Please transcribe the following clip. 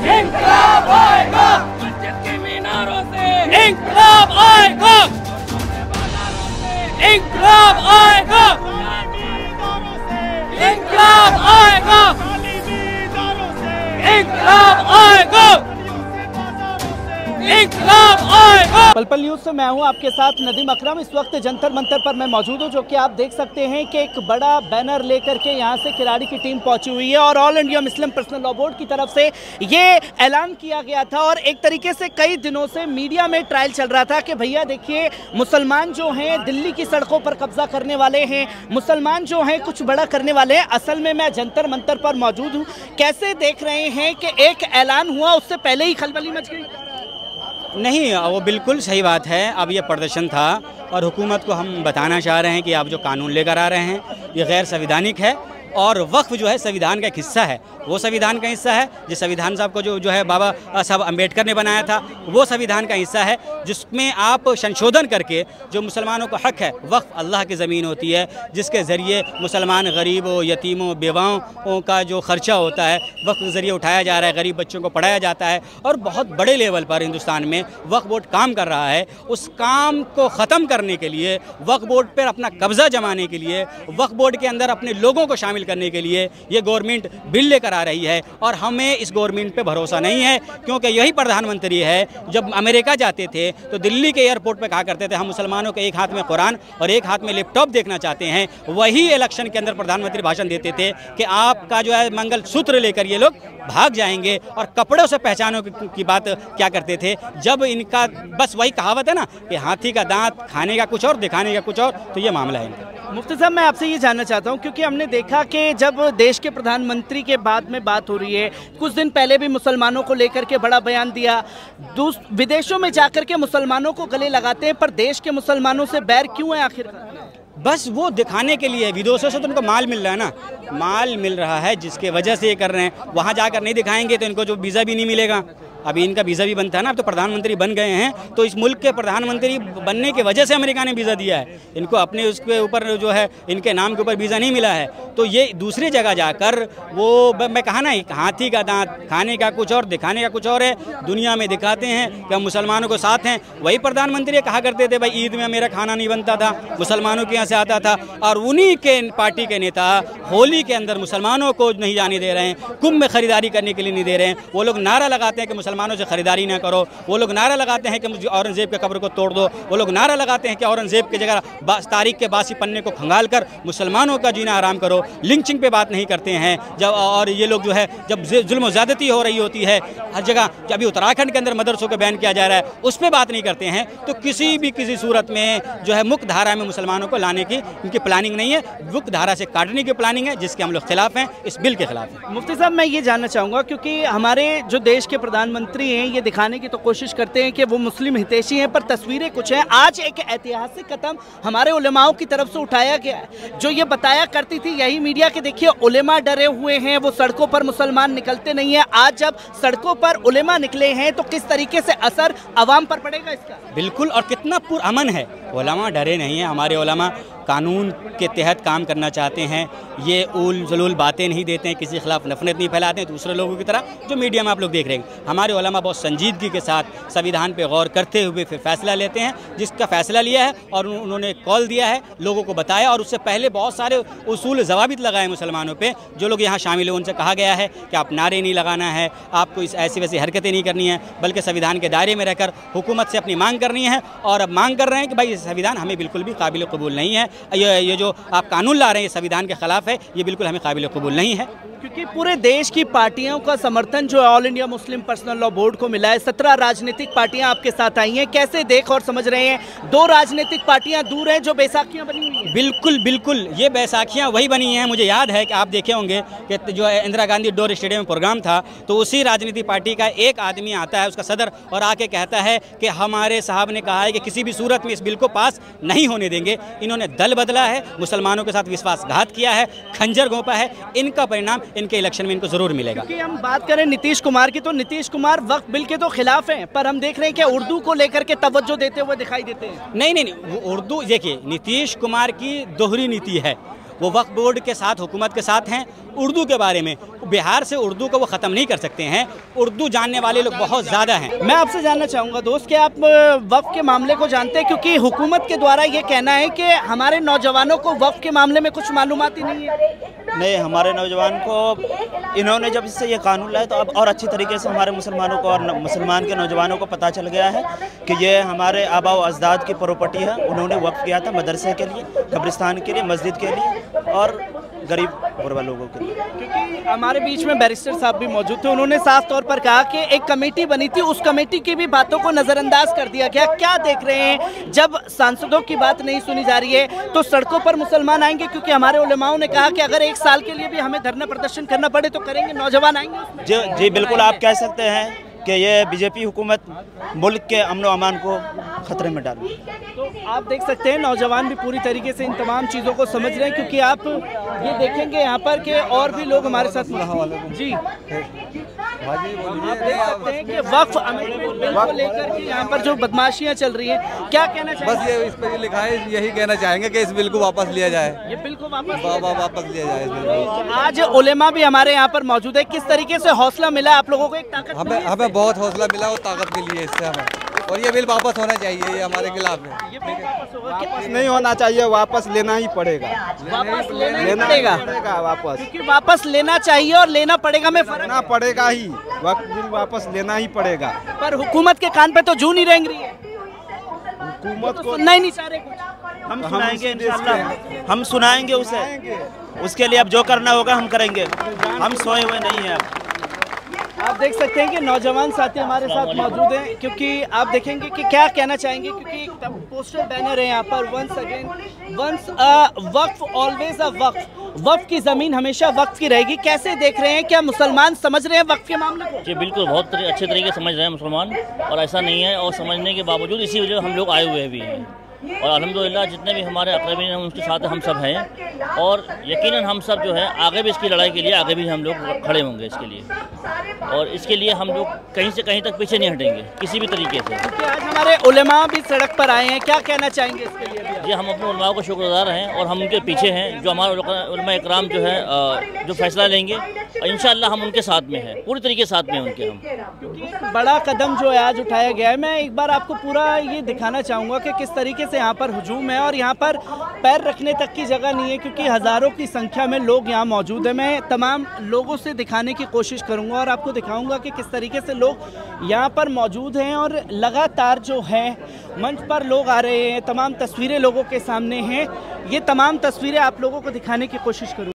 इंकलाब आएगा, मस्जिद के मीनारों से इंकलाब आएगा, इंकलाब आएगा, इंकलाब आएगा, इंकलाब आएगा, इंकलाब आएगा। पल पल न्यूज़ से मैं हूं आपके साथ नदीम अकरम। इस वक्त जंतर मंतर पर मैं मौजूद हूं, जो कि आप देख सकते हैं कि एक बड़ा बैनर लेकर के यहां से खिलाड़ी की टीम पहुंची हुई है और all India Muslim personal law board की तरफ से ये ऐलान किया गया था। और एक तरीके से कई दिनों से मीडिया में ट्रायल चल रहा था कि भैया देखिए, मुसलमान जो हैं दिल्ली की सड़कों पर कब्जा करने वाले हैं, मुसलमान जो हैं कुछ बड़ा करने वाले हैं। असल में मैं जंतर मंतर पर मौजूद हूँ। कैसे देख रहे हैं कि एक ऐलान हुआ, उससे पहले ही खलबली मच गई? नहीं, वो बिल्कुल सही बात है। अब ये प्रदर्शन था और हुकूमत को हम बताना चाह रहे हैं कि आप जो कानून लेकर आ रहे हैं ये गैर संवैधानिक है और वक्फ जो है संविधान का एक हिस्सा है। वो संविधान का हिस्सा है जिस संविधान साहब को जो है बाबा साहब अम्बेडकर ने बनाया था, वो संविधान का हिस्सा है जिसमें आप संशोधन करके जो मुसलमानों का हक है, वक्फ अल्लाह की ज़मीन होती है जिसके ज़रिए मुसलमान गरीबों, यतीमों, बेवाओं का जो ख़र्चा होता है वक्फ के ज़रिए उठाया जा रहा है, गरीब बच्चों को पढ़ाया जाता है और बहुत बड़े लेवल पर हिंदुस्तान में वक्फ बोर्ड काम कर रहा है। उस काम को ख़त्म करने के लिए, वक्फ बोर्ड पर अपना कब्ज़ा जमाने के लिए, वक्फ बोर्ड के अंदर अपने लोगों को शामिल करने के लिए ये गवर्नमेंट बिल लेकर आ रही है और हमें इस गवर्नमेंट पे भरोसा नहीं है, क्योंकि यही प्रधानमंत्री है जब अमेरिका जाते थे तो दिल्ली के एयरपोर्ट पे कहा करते थे हम मुसलमानों के एक हाथ में कुरान और एक हाथ में लैपटॉप देखना चाहते हैं। वही इलेक्शन के अंदर प्रधानमंत्री भाषण देते थे कि आपका जो है मंगलसूत्र लेकर ये लोग भाग जाएंगे और कपड़ों से पहचानों की बात क्या करते थे। जब इनका बस वही कहावत है ना कि हाथी का दांत खाने का कुछ और दिखाने का कुछ और, तो ये मामला है इनका। मुफ्ती साहब, मैं आपसे ये जानना चाहता हूँ क्योंकि हमने देखा कि जब देश के प्रधानमंत्री के बाद में बात हो रही है, कुछ दिन पहले भी मुसलमानों को लेकर के बड़ा बयान दिया, विदेशों में जाकर के मुसलमानों को गले लगाते हैं, पर देश के मुसलमानों से बैर क्यों है आखिर? बस वो दिखाने के लिए, विदेशों से तो उनको माल मिल रहा है ना, माल मिल रहा है जिसके वजह से ये कर रहे हैं। वहाँ जाकर नहीं दिखाएंगे तो इनको जो वीज़ा भी नहीं मिलेगा। अभी इनका वीज़ा भी बनता है ना, अब तो प्रधानमंत्री बन गए हैं, तो इस मुल्क के प्रधानमंत्री बनने की वजह से अमेरिका ने वीज़ा दिया है इनको। अपने उसके ऊपर जो है इनके नाम के ऊपर वीज़ा नहीं मिला है, तो ये दूसरी जगह जाकर वो मैं कहा ना, हाथी का दांत खाने का कुछ और दिखाने का कुछ और है। दुनिया में दिखाते हैं कि हम मुसलमानों को साथ हैं। वही प्रधानमंत्री कहा करते थे भाई ईद में मेरा खाना नहीं बनता था, मुसलमानों के यहाँ से आता था, और उन्हीं के पार्टी के नेता होली के अंदर मुसलमानों को नहीं जाने दे रहे हैं, कुंभ में खरीदारी करने के लिए नहीं दे रहे हैं। वो लोग नारा लगाते हैं कि मुसलमानों से खरीदारी ना करो, वो लोग नारा लगाते हैं कि औरंगजेब के कब्र को तोड़ दो, वो लोग नारा लगाते हैं कि औरंगजेब की जगह तारीख के बासी पन्ने को खंगाल कर मुसलमानों का जीना आराम करो। लिंचिंग पे बात नहीं करते हैं जब, और ये लोग जो है जब जुल्म ज़्यादती हो रही होती है हर जगह, जब अभी उत्तराखंड के अंदर मदरसों को बैन किया जा रहा है उस पर बात नहीं करते हैं। तो किसी सूरत में जो है मुख्य धारा में मुसलमानों को लाने की इनकी प्लानिंग नहीं है, मुख्य धारा से काटने की प्लानिंग है, जिसके हम लोग खिलाफ हैं, इस बिल के खिलाफ हैं। मुफ्ती साहब, मैं ये जानना चाहूँगा क्योंकि हमारे जो देश के प्रधानमंत्री हैं ये दिखाने की तो कोशिश करते हैं कि वो मुस्लिम हितैषी हैं, पर तस्वीरें कुछ हैं। आज एक ऐतिहासिक कदम हमारे उलेमाओं की तरफ से उठाया गया है, जो ये बताया करती थी यही मीडिया के देखिए उलेमा डरे हुए हैं, वो सड़कों पर मुसलमान निकलते नहीं है। आज जब सड़कों पर उलेमा निकले हैं तो किस तरीके से असर अवाम पर पड़ेगा इसका? बिल्कुल, और कितना पुरअमन है, उलेमा डरे नहीं है। हमारे उलेमा कानून के तहत काम करना चाहते हैं, ये उल जलूल बातें नहीं देते हैं, किसी के खिलाफ नफरत नहीं फैलाते हैं दूसरे लोगों की तरह जो मीडिया में आप लोग देख रहे हैं। हमारे उलेमा बहुत संजीदगी के साथ संविधान पे गौर करते हुए फिर फैसला लेते हैं, जिसका फैसला लिया है और उन्होंने कॉल दिया है, लोगों को बताया, और उससे पहले बहुत सारे उसूल ज़वाबित लगाए मुसलमानों पर। जो लोग यहाँ शामिल हैं उनसे कहा गया है कि आप नारे नहीं लगाना है, आपको इस ऐसी वैसी हरकतें नहीं करनी है, बल्कि संविधान के दायरे में रहकर हुकूमत से अपनी मांग करनी है। और अब मांग कर रहे हैं कि भाई संविधान हमें बिल्कुल भी काबिल कबूल नहीं है, ये जो आप कानून ला रहे हैं संविधान के खिलाफ है, ये बिल्कुल हमें काबिल कबूल नहीं है। क्योंकि पूरे देश की पार्टियों का समर्थन जो है all India Muslim personal law board को मिला है। 17 राजनीतिक पार्टियां आपके साथ आई हैं, कैसे देख और समझ रहे हैं? 2 राजनीतिक पार्टियां दूर हैं जो बैसाखियां बनी हुई हैं। बिल्कुल बिल्कुल, ये बैसाखियां वही बनी हैं। मुझे याद है कि आप देखे होंगे कि जो इंदिरा गांधी इंडोर स्टेडियम में प्रोग्राम था, तो उसी राजनीतिक पार्टी का एक आदमी आता है, उसका सदर, और आके कहता है कि हमारे साहब ने कहा है कि किसी भी सूरत में इस बिल को पास नहीं होने देंगे। इन्होंने दल बदला है, मुसलमानों के साथ विश्वासघात किया है, खंजर घोंपा है। इनका परिणाम इनके इलेक्शन में इनको जरूर मिलेगा। क्योंकि हम बात करें नीतीश कुमार की, तो नीतीश कुमार वक्फ बिल के तो खिलाफ हैं, पर हम देख रहे हैं कि उर्दू को लेकर के तवज्जो देते हुए दिखाई देते हैं। नहीं, उर्दू देखिए, नीतीश कुमार की दोहरी नीति है। वो वक्फ बोर्ड के साथ, हुकूमत के साथ हैं। उर्दू के बारे में, बिहार से उर्दू को वो ख़त्म नहीं कर सकते हैं। उर्दू जानने वाले लोग बहुत ज़्यादा हैं। मैं आपसे जानना चाहूँगा दोस्त कि आप वक्फ के मामले को जानते हैं, क्योंकि हुकूमत के द्वारा ये कहना है कि हमारे नौजवानों को वक्फ के मामले में कुछ मालूमात ही नहीं है। नहीं, हमारे नौजवान को इन्होंने जब इससे ये कानून लाया तो अब और अच्छी तरीके से हमारे मुसलमानों को और मुसलमान के नौजवानों को पता चल गया है कि ये हमारे आबा व अजदाद की प्रॉपर्टी है। उन्होंने वक्फ किया था मदरसे के लिए, कब्रिस्तान के लिए, मस्जिद के लिए और गरीब गुरबा लोगों के लिए। क्योंकि हमारे बीच में बैरिस्टर साहब भी मौजूद थे, उन्होंने साफ तौर पर कहा कि एक कमेटी बनी थी, उस कमेटी की भी बातों को नज़रअंदाज कर दिया गया। क्या देख रहे हैं, जब सांसदों की बात नहीं सुनी जा रही है तो सड़कों पर मुसलमान आएंगे? क्योंकि हमारे उलेमाओं ने कहा कि अगर 1 साल के लिए भी हमें धरना प्रदर्शन करना पड़े तो करेंगे, नौजवान आएंगे। जी बिल्कुल, आप कह सकते हैं कि ये बीजेपी हुकूमत मुल्क के अमन व अमान को खतरे में डाली। तो आप देख सकते हैं नौजवान भी पूरी तरीके से इन तमाम चीज़ों को समझ रहे हैं, क्योंकि आप ये देखेंगे यहाँ पर के और भी लोग हमारे साथ जी आप देख सकते हैं कि वक्फ अमेंडमेंट बिल को लेकर के यहाँ पर जो बदमाशियाँ चल रही हैं, क्या कहना चाहिए? बस ये इस पर लिखा है, यही कहना चाहेंगे कि इस बिल को वापस लिया जाए। ये बिल को वापस लिया जाए इस बिल को। आज उलेमा भी हमारे यहाँ पर मौजूद है, किस तरीके से हौसला मिला आप लोगों को? एक ताकत हमें बहुत हौसला मिला और ताकत मिली है इससे हमें, और ये बिल वापस होना चाहिए, ये हमारे खिलाफ है। वापस नहीं होना चाहिए, वापस लेना ही पड़ेगा। वापस लेना पड़ेगा वापस, क्योंकि वापस लेना चाहिए और लेना पड़ेगा में फर्क लेना पड़ेगा ही, वक्त बिल वापस लेना ही पड़ेगा। पर हुकूमत के कान पे तो जू नहीं रेंग रही है, हुकूमत तो को सुनना ही नहीं चाह रहे कुछ। हम सुनाएंगे इंशाल्लाह, हम सुनाएंगे उसे, उसके लिए अब जो करना होगा हम करेंगे, हम सोए हुए नहीं हैं। आप देख सकते हैं कि नौजवान साथी हमारे साथ मौजूद हैं, क्योंकि आप देखेंगे कि क्या कहना चाहेंगे, क्योंकि पोस्टर बैनर है यहाँ पर, वंस अगेन वंस वक्फ ऑलवेज अ वक्फ, वक्फ की ज़मीन हमेशा वक्फ की रहेगी। कैसे देख रहे हैं, क्या मुसलमान समझ रहे हैं वक्फ के मामले को? जी बिल्कुल, बहुत अच्छे तरीके से समझ रहे हैं मुसलमान, और ऐसा नहीं है, और समझने के बावजूद इसी वजह हम लोग आए हुए भी हैं, और अल्हम्दुलिल्लाह जितने भी हमारे अक़रबीन हैं उनके साथ हम सब हैं, और यकीनन हम सब जो है आगे भी इसकी लड़ाई के लिए आगे भी हम लोग खड़े होंगे इसके लिए, और इसके लिए हम लोग कहीं से कहीं तक पीछे नहीं हटेंगे किसी भी तरीके से। क्योंकि आज हमारे उलेमा भी सड़क पर आए हैं, क्या कहना चाहेंगे इसके लिए? जी हम अपने उलमा को शुक्रगुज़ार हैं, और हम उनके पीछे हैं, जो हमारे उलमा इकराम जो है जो फैसला लेंगे, और इंशाअल्लाह हम उनके साथ में हैं, पूरी तरीके साथ में हैं उनके हम। क्योंकि एक बड़ा कदम जो है आज उठाया गया है। मैं एक बार आपको पूरा ये दिखाना चाहूँगा कि किस तरीके से यहाँ पर हुजूम है, और यहाँ पर पैर रखने तक की जगह नहीं है, क्योंकि हज़ारों की संख्या में लोग यहाँ मौजूद हैं। मैं तमाम लोगों से दिखाने की कोशिश करूँगा और आपको दिखाऊँगा कि किस तरीके से लोग यहाँ पर मौजूद हैं, और लगातार जो है मंच पर लोग आ रहे हैं, तमाम तस्वीरें लोगों के सामने हैं। ये तमाम तस्वीरें आप लोगों को दिखाने की कोशिश करूँगा।